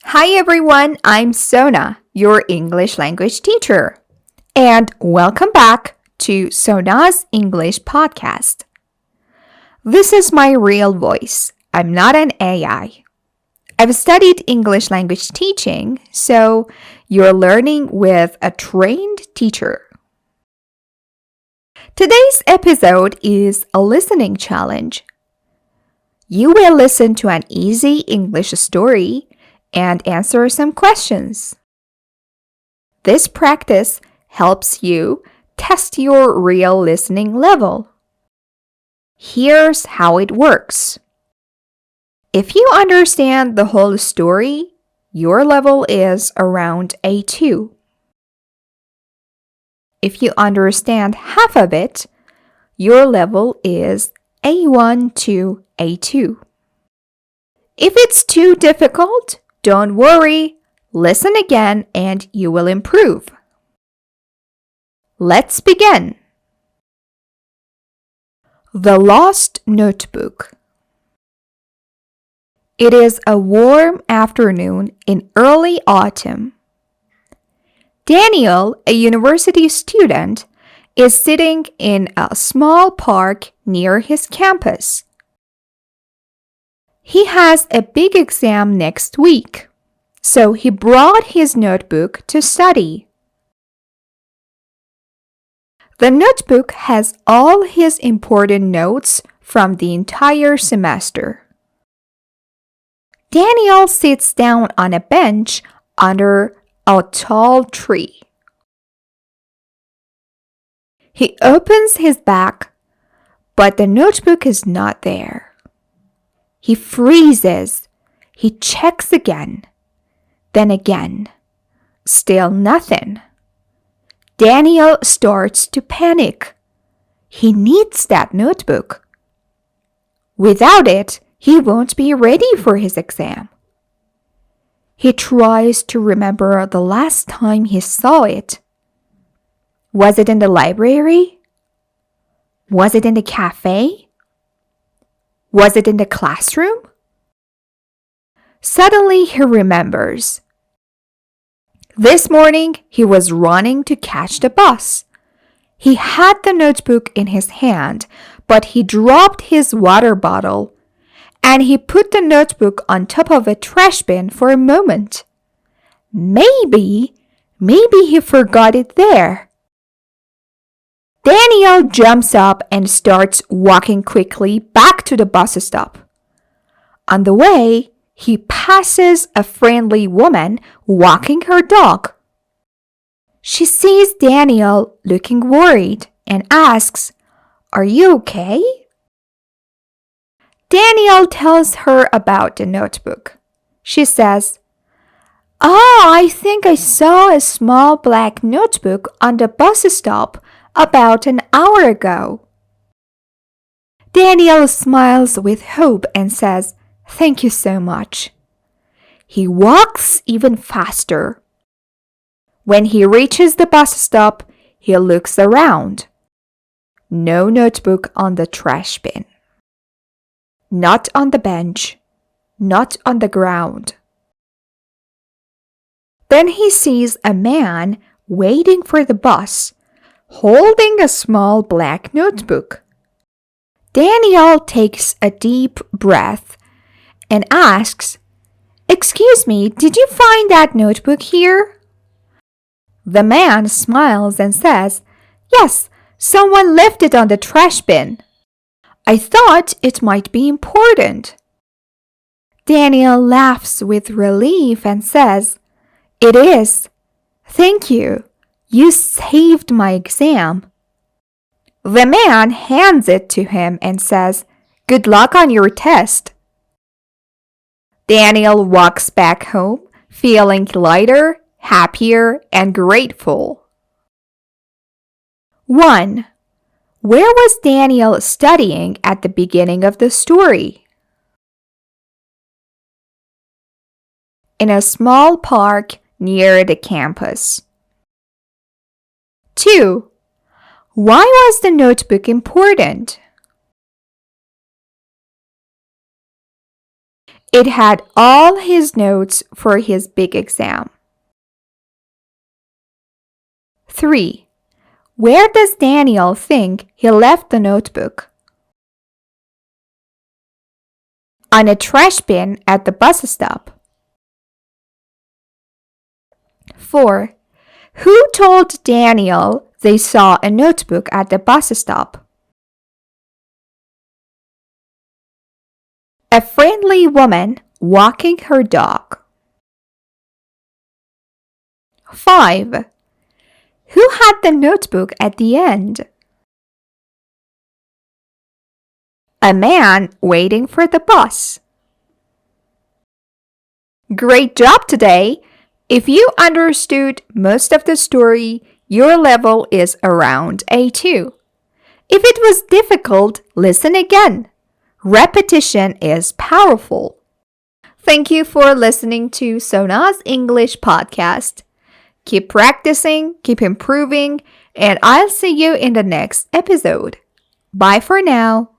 Hi everyone, I'm Sona, your English language teacher. And welcome back to Sona's English podcast. This is my real voice. I'm not an AI. I've studied English language teaching, so you're learning with a trained teacher. Today's episode is a listening challenge. You will listen to an easy English story and answer some questions. This practice helps you test your real listening level. Here's how it works. If you understand the whole story, your level is around A2. If you understand half of it, your level is A1 to A2. If it's too difficult, don't worry, listen again and you will improve. Let's begin. The Lost Notebook. It is a warm afternoon in early autumn. Daniel, a university student, is sitting in a small park near his campus. He has a big exam next week, so he brought his notebook to study. The notebook has all his important notes from the entire semester. Daniel sits down on a bench under a tall tree. He opens his bag, but the notebook is not there. He freezes. He checks again. Then again. Still nothing. Daniel starts to panic. He needs that notebook. Without it, he won't be ready for his exam. He tries to remember the last time he saw it. Was it in the library? Was it in the cafe? Was it in the classroom? Suddenly he remembers. This morning he was running to catch the bus. He had the notebook in his hand, but he dropped his water bottle and he put the notebook on top of a trash bin for a moment. Maybe he forgot it there. Daniel jumps up and starts walking quickly back to the bus stop. On the way, he passes a friendly woman walking her dog. She sees Daniel looking worried and asks, "Are you okay?" Daniel tells her about the notebook. She says, "Oh, I think I saw a small black notebook on the bus stop about an hour ago." Daniel smiles with hope and says, "Thank you so much." He walks even faster. When he reaches the bus stop, he looks around. No notebook on the trash bin. Not on the bench. Not on the ground. Then he sees a man waiting for the bus, holding a small black notebook. Daniel takes a deep breath and asks, "Excuse me, did you find that notebook here?" The man smiles and says, "Yes, someone left it on the trash bin. I thought it might be important." Daniel laughs with relief and says, "It is. Thank you. You saved my exam." The man hands it to him and says, "Good luck on your test." Daniel walks back home, feeling lighter, happier, and grateful. 1. Where was Daniel studying at the beginning of the story? In a small park near the campus. 2. Why was the notebook important? It had all his notes for his big exam. 3. Where does Daniel think he left the notebook? On a trash bin at the bus stop. 4. Who told Daniel they saw a notebook at the bus stop? A friendly woman walking her dog. 5. Who had the notebook at the end? A man waiting for the bus. Great job today! If you understood most of the story, your level is around A2. If it was difficult, listen again. Repetition is powerful. Thank you for listening to Sona's English podcast. Keep practicing, keep improving, and I'll see you in the next episode. Bye for now.